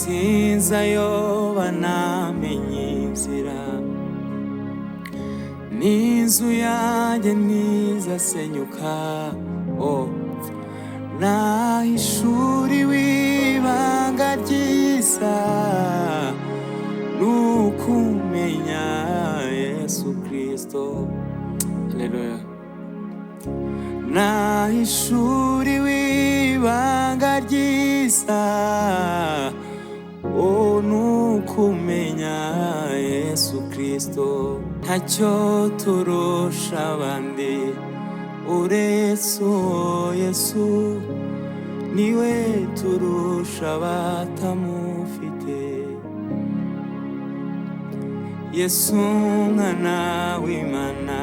sinzayoba namenye inzira, n'inzu yanjye ntizasenyuka. Nahishuriwe ibanga ryiza, n'ukumenya Yesu Kristo. Haleluya. Nahishuriwe ibanga ryiza, n'ukumenya Yesu Kristo. Ntacyo turusha abandi uretse Yesu, niwe turusha abatamufite. Yesu mwana w'Imana,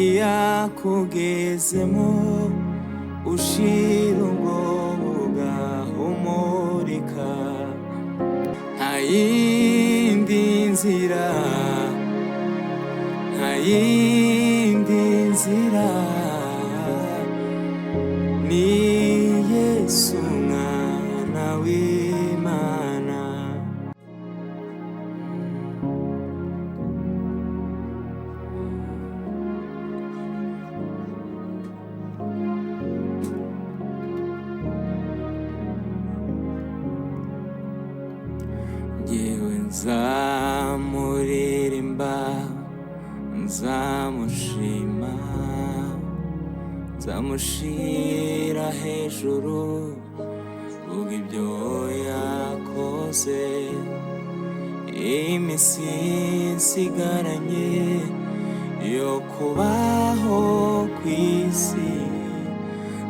iyo akugezemo ushira ubwoba ugahumurika. Nta yindi nzira, nta yindi nzira, ni Yesu mwana w'Imana. Yewe nzamuririmba, nzamushima, nzamushira hejuru, vuga ibyo yakoze. Iminsi nsigaranye yo kubaho ku isi,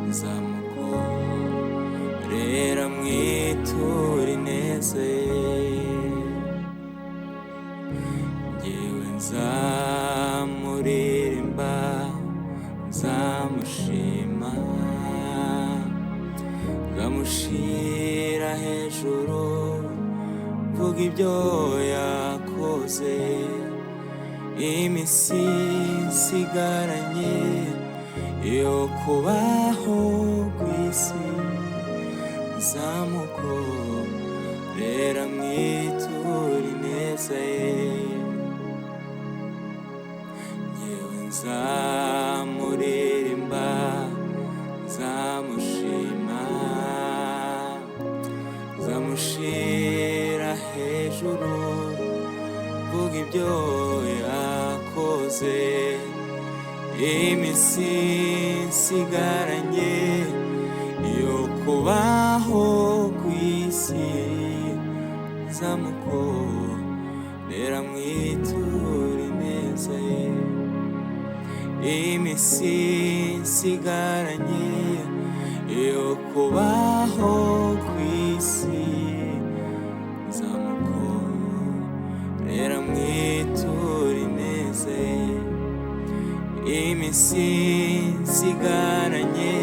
nzamukorera mwitura ineza ye. Yewe nzamuririmba, nzamushima, nzamushira hejuru, vuga ibyo yakoze. Iminsi nsigaranye yo kubaho ku isi, nzamukorera mwitura ineza ye. Yewe nzamuririmba, nzamushima, nzamushira hejuru, vuga ibyo yakoze. Iminsi nsigaranye yo kubaho ku isi, nzamukorera mwitura ineza ye. Iminsi nsigaranye yo kubaho ku isi, nzamukorera mwitura ineza ye. Iminsi nsigaranye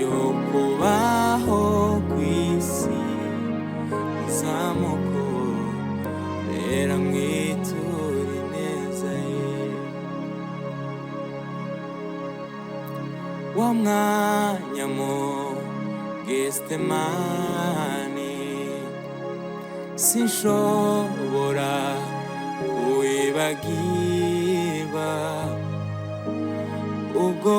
yo kubaho ku isi, nzamukorera mwitura ineza ye. Wa mwanya mu Getsemani, sinshobora kuwibagirwa, ubwo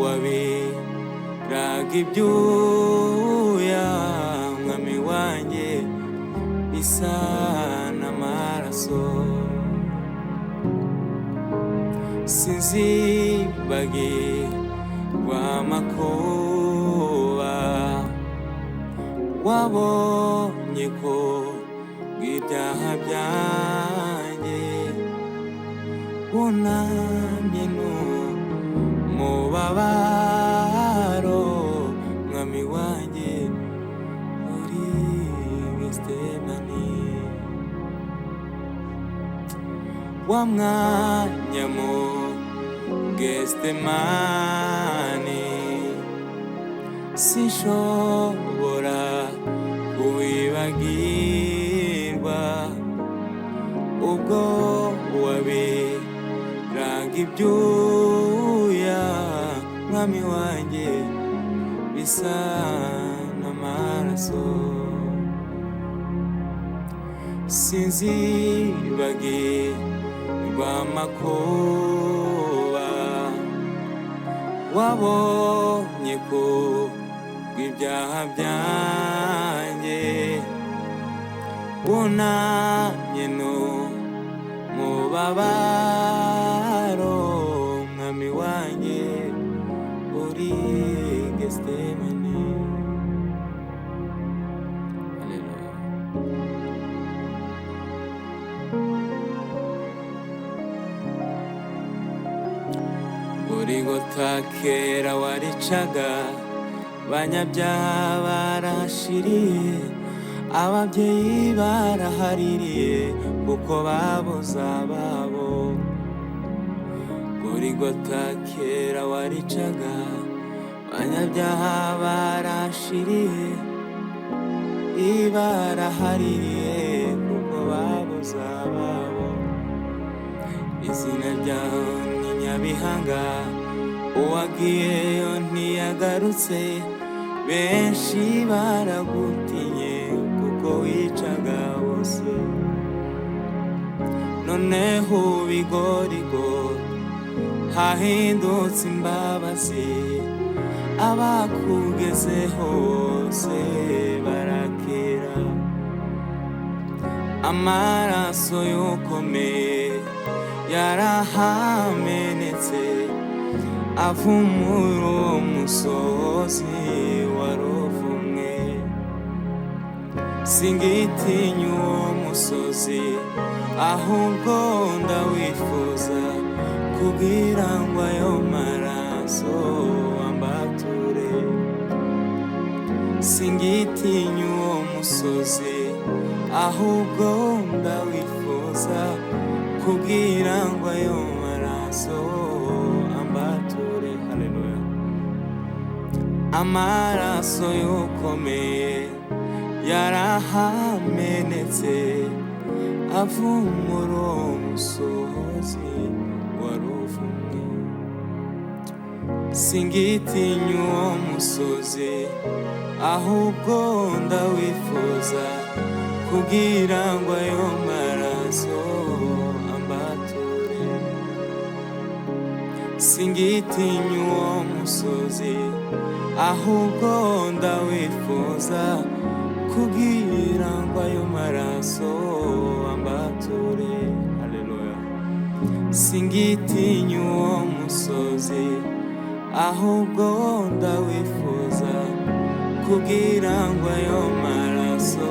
wabiraga ibyuya mwami wanjye bisa n'amaraso. sinzibagirwa amakuba wabonye ko bw'ibyaha byanjye wunamye n'umubabaro mwami wanjye muri Getsemani. Wa mwanya mu Getsemani sinshobora kuwibagirwa, ubwo wabiraga ibyuya mwami wanjye bisa n'amaraso. sinzibagirwa amakuba wabonye ko bw'ibyaha byanjye wunamye no mubabaro mwami wanjye uri Getsemane. Hallelujah. Golgotha kera waricaga banyabyaha barashiriye ababyeyi barahaririye kuko babuze ababo. Golgotha kera waricaga banyabyaha barashiriye barahariye kuko babuze ababo. Izina ryawe ni Nyabihanga, uwagiyeyo ntiyagarutse, benshi baragutinye kuko wicaga bose. Noneho ubigorigori hahindutse imbabazi, abakugezeho bose barakira. Amaraso y'ukomeye yarahamenetse avumura uwo musozi waruvumwe. Singitinya uwo musozi ahubwo ndawifuza, kugira ngo ayo maraso ambature. Singitinya uwo musozi ahubwo ndawifuza, kugira ngo ayo maraso ambature. Haleluya. Amaraso y'ukomeye yarahamenetse avumura uwo musozi waruvumwe. Singitinya uwo musozi ahubwo ndawifuza, kugira ngo ayo maraso ambature. Singitinya uwo musozi ahubwo ndawifuza, kugira ngo ayo maraso ambature. Haleluya. Singitinya uwo musozi ahubwo ndawifuza, kugira ngo ayo maraso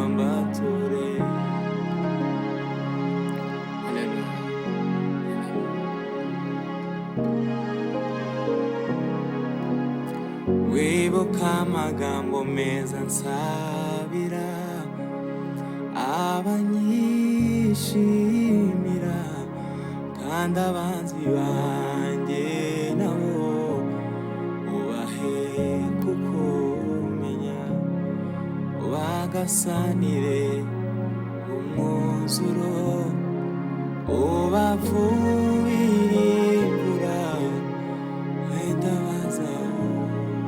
ambature. Haleluya. Wibuka amagambo meza nsabira abanyishimira, kandi abanzi banjye nabo ubahe kukumenya. Bagasanire umwuzuro ubavubire imvura, wenda bazahuka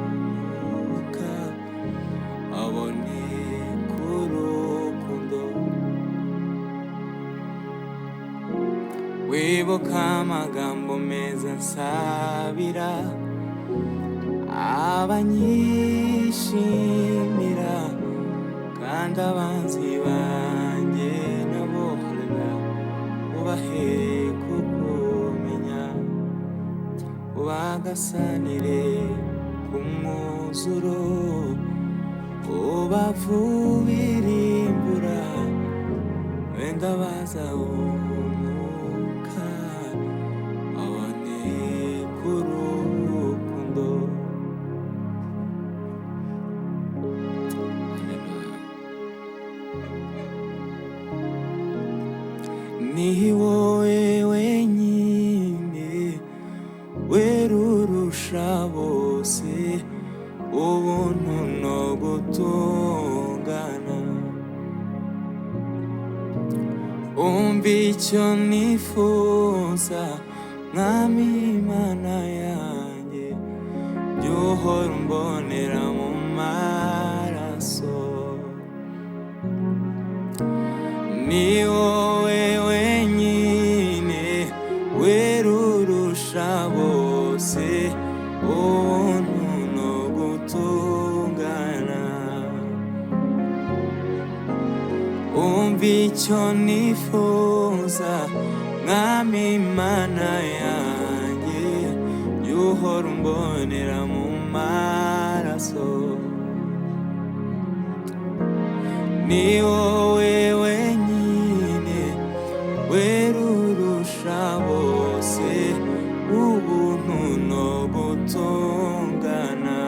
abone kurukundo. Wibuka amagambo meza nsabira abanyishimira, kandi abanzi banjye nabo ubahe kukumenya. Bagasanire ku mwuzuro ubavubire imvura, wenda bazahumuka abone kurukundo. Ni wowe wenyine werurusha bose ubuntu no gutungana. Umva icyo nifuza mwami Imana yanjye, jya uhora umbonera mu maraso. ni wowe wenyine werurusha bose ubuntu no gutungana. Umva icyo nifuza mwami Mana yanjye, jya uhora umbonera mu maraso. Ni wowe wenyine werurusha bose ubuntu no gutungana.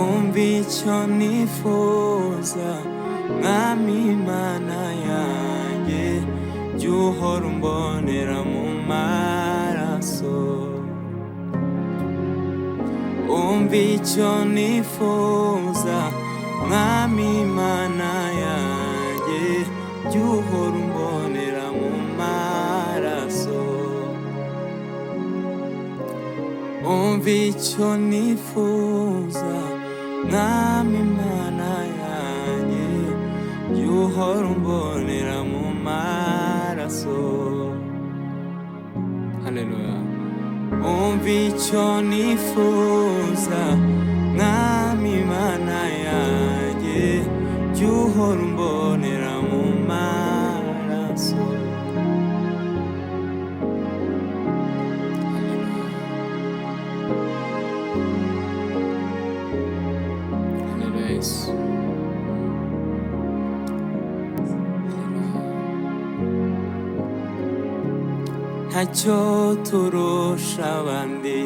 Umva icyo nifuza mwami Mana yanjye, jya uhora umbonera mu maraso. Umva icyo nifuza mwami Mana yanjye, jya uhora umbonera mu maraso. Umva icyo nifuza mwami Mana yanjye, jya uhora umbonera mu maraso. Haleluya. Umva icyo nifuza mwami Mana yanjye, jya uhora umbonera mu maraso. Haleluya Yesu. ntacyo turusha abandi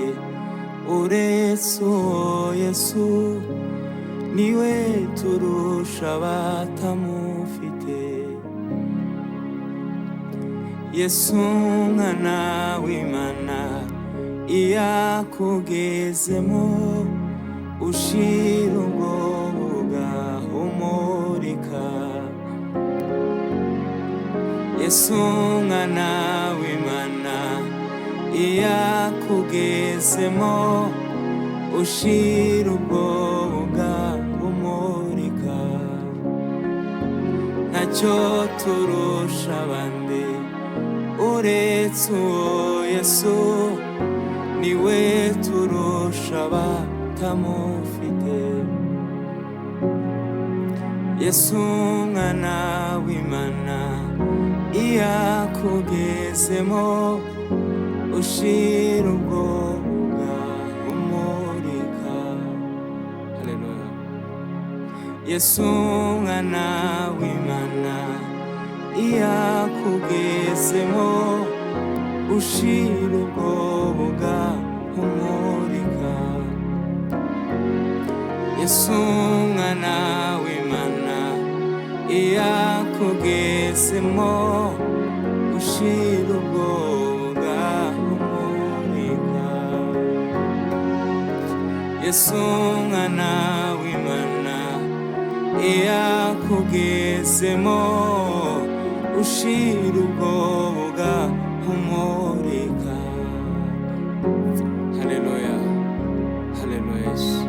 uretse uwo Yesu, niwe turusha abatamufite. Yesu mwana w'Imana, iyo akugezemo ushira ubwoba ugahumurika. Yesu mwana w'Imana, iyo akugezemo ushira ubwoba ugahumurika. ntacyo turusha abandi uretse uwo Yesu, niwe turusha abatamufite. Yesu mwana w'Imana, iyo akugezemo ushira ubwoba ugahumurika. Haleluya. Yesu mwana w'Imana, iyo akugezemo ushira ubwoba ugahumurika. Yesu mwana w'Imana, iyo akugezemo ushira ubwoba ugahumurika. Yesu mwana w'Imana, iyo akugezemo ushira ubwoba ugahumurika. Haleluya. Haleluya Yesu.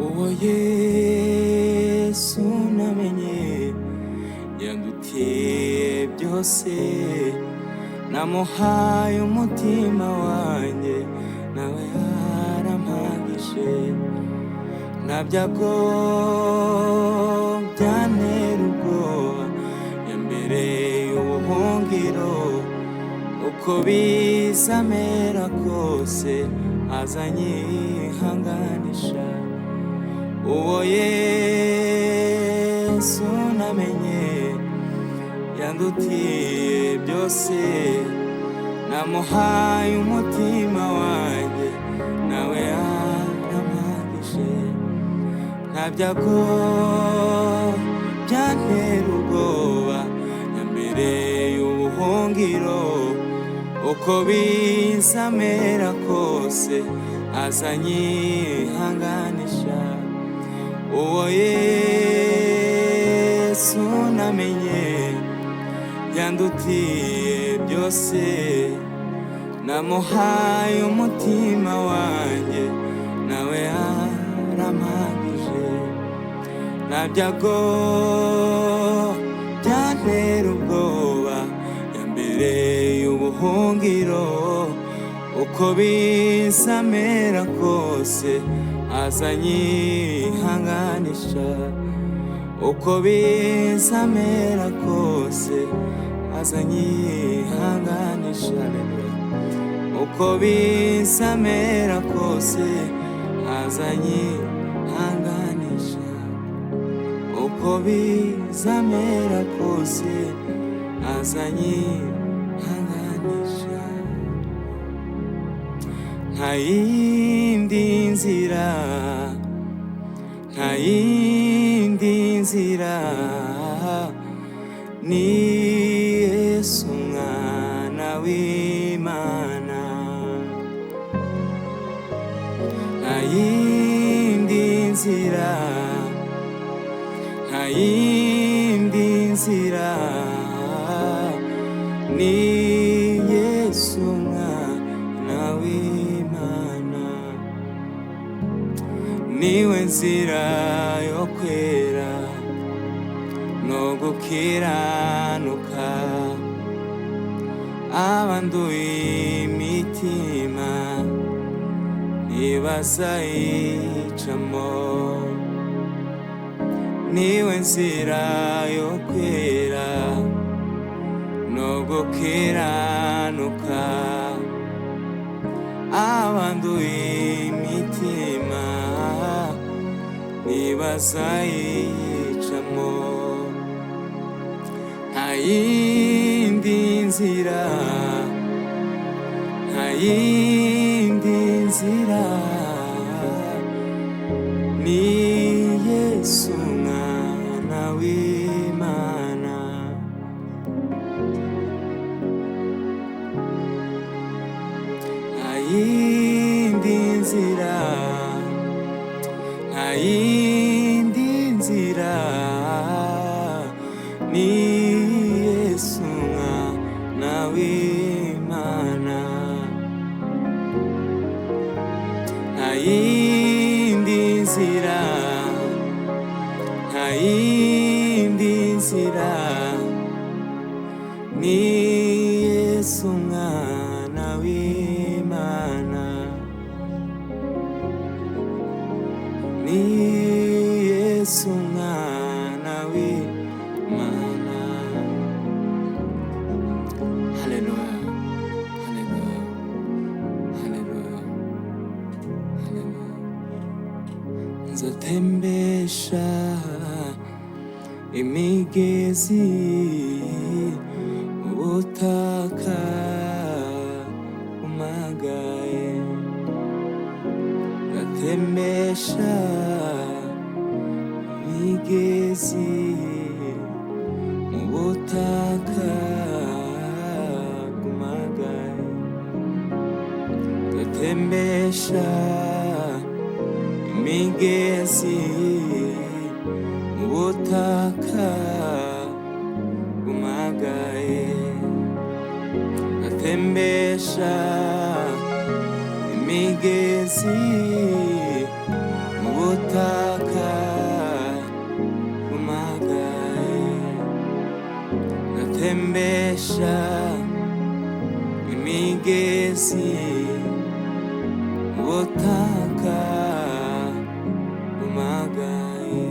Uwo Yesu namenye yandutiye byose, namuhaye umutima wanjye nawe yarampagije. nta byago byantera ubwoba, yambereye ubuhungiro. uko bizamera kose azanyihanganisha. uwo Yesu namenye yandutiye byose, namuhaye umutima wanjye nawe yarampagije. nta byago byantera ubwoba, yambereye ubuhungiro. uko bizamera kose azanyihanganisha. uwo Yesu namenye yandutiye byose, namuhaye umutima wanjye nawe yarampagije. Nta byago byantera ubwoba, yambereye ubuhungiro. Uko bizamera kose azanyihanganisha, uko bizamera kose azanyihanganisha. Uko bizamera kose azanyihanganisha, uko bizamera kose azanyihanganisha. Nta yindi nzira, nta yindi nzira, ni Yesu umwana w'Imana. Nta yindi nzira, nta yindi nzira, ni Yesu umwana w'Imana. Niwe nzira yo kwera no gukiranuka, abanduye imitima ntibazayicamo. Niwe nzira yo kwera no gukiranuka, abanduye imitima ntibazayicamo. Nta yindi nzira, nta yindi nzira, ni Yesu umwana w'Imana. Nta yindi nzira, nta yindi nzira, ni Yesu umwana w'Imana. Nta yindi nzira, nta yindi nzira, ni Yesu umwana w'Imana. Ni Yesu umwana w'Imana. Haleluya, haleluya, haleluya, haleluya. Nzatembesha imigezi ubutaka umagaye, nzatembesha imigezi ubutaka umagaye, nzatembesha imigezi ubutaka umagaye, nzatembesha imigezi ubutaka umagaye, nzatembesha imigezi ubutaka umagaye.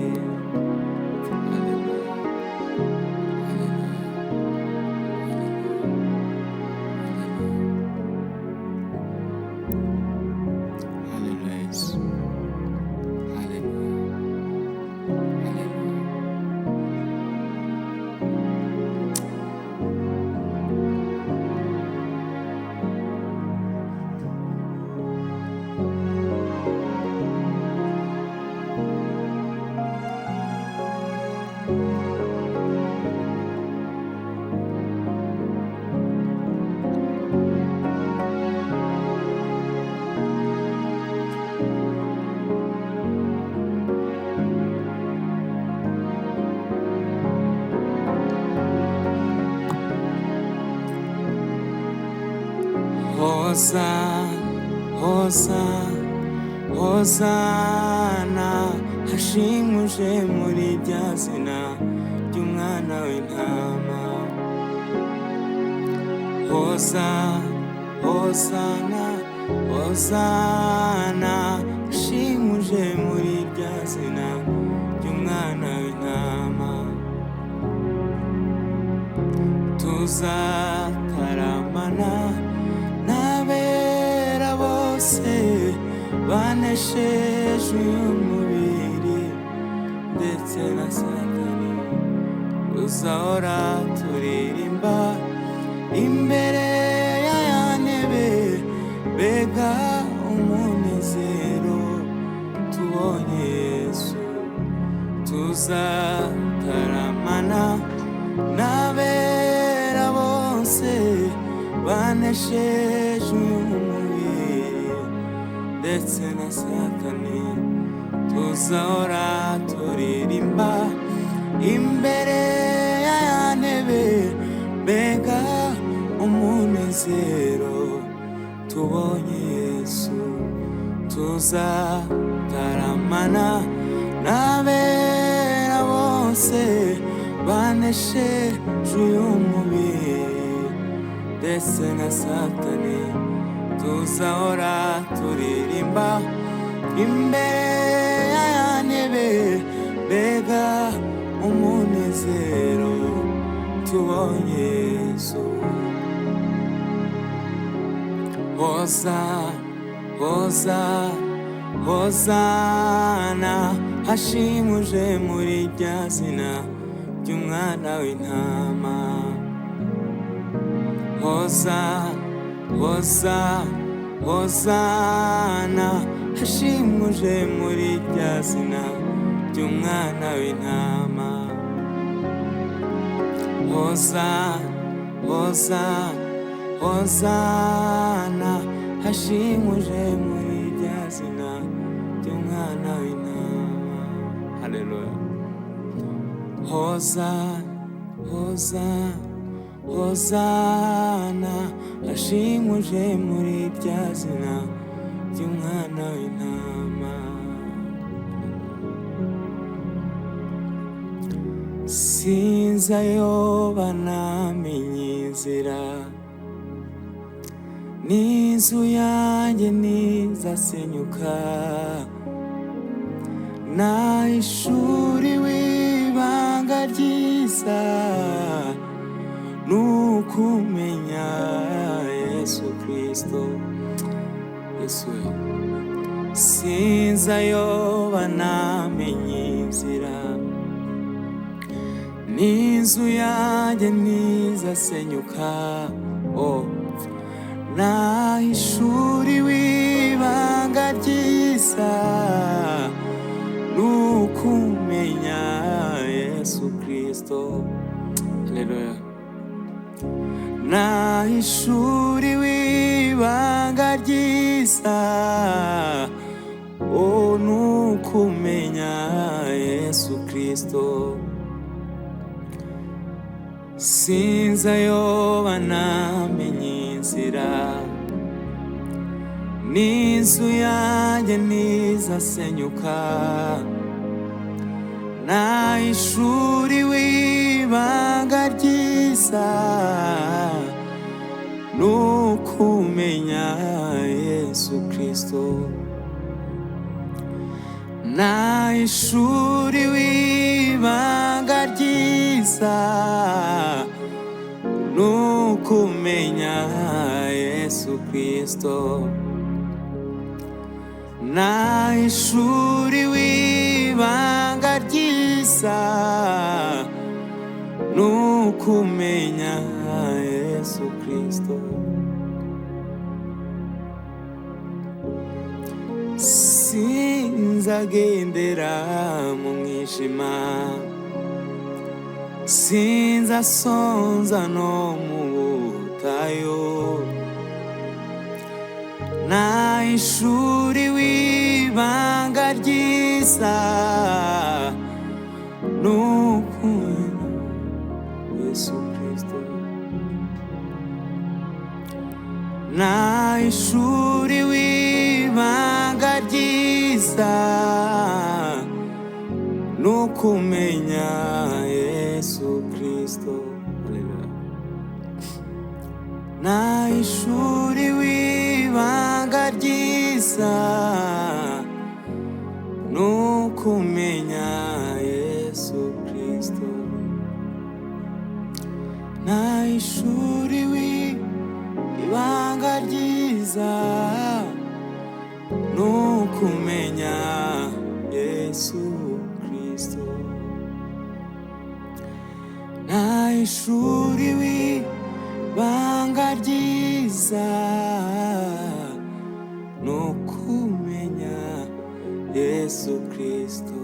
hosana hashimuje muri rya zina ry'umwana w'intama. Hosana hashimuje muri rya zina ry'umwana w'intama. Tuzataramana n'abera bose banesheje uyu mubiri ndetse na Satani. Tuzahora turirimba imbere ya ntebe, mbega umunezero tubonye Yesu. Tuzataramana n'abera bose banesheje uyu mubiri ndetse na Satani. Tuzahora turirimba imbere ya ntebe, mbega umunezero tubonye Yesu. Tuzataramana n'abera bose banesheje uyu mubiri ndetse na Satani. Tuzahora turirimba imbere ya ntebe, mbega umunezero tubonye Yesu. Hosana hashimuje muri rya zina ry'umwana w'intama. Hosana hashimuje muri rya zina ry'umwana w'intama. Hosana hashimuje muri rya zina ry'umwana w'intama. Haleluya. Hosana hashimuje muri rya zina ry'umwana w'intama. Sinzayoba namenye inzira, n'inzu yanjye ntizasenyuka. Nahishuriwe ibanga ryiza, n'ukumenya Yesu Kristo. Yesu, sinzayoba namenye inzira, n'inzu yanjye ntizasenyuka. Nahishuriwe ibanga ryiza, n'ukumenya Yesu Kristo. Haleluya. Nahishuriwe ibanga ryiza, n'ukumenya Yesu Kristo. Sinzayoba namenye inzira, n'inzu yanjye ntizasenyuka. Nahishuriwe ibanga ryiza, n'ukumenya Yesu Kristo. Nahishuriwe ibanga ryiza, n'ukumenya Yesu Kristo. Nahishuriwe ibanga ryiza, n'ukumenya Yesu Kristo. Sinzagendera mu mwijima, sinzasonza no mu butayu. Nahishuriwe ibanga ryiza, n'ukumenya Yesu Kristo. nahishuriwe ibanga ryiza nukumenya Yesu Kristo. Nahishuriwe ibanga ryiza nukumenya Yesu Kristo. Nahishuriwe ibanga ryiza nukumenya Yesu Kristo. Nahishuriwe ibanga ryiza nukumenya Yesu Kristo.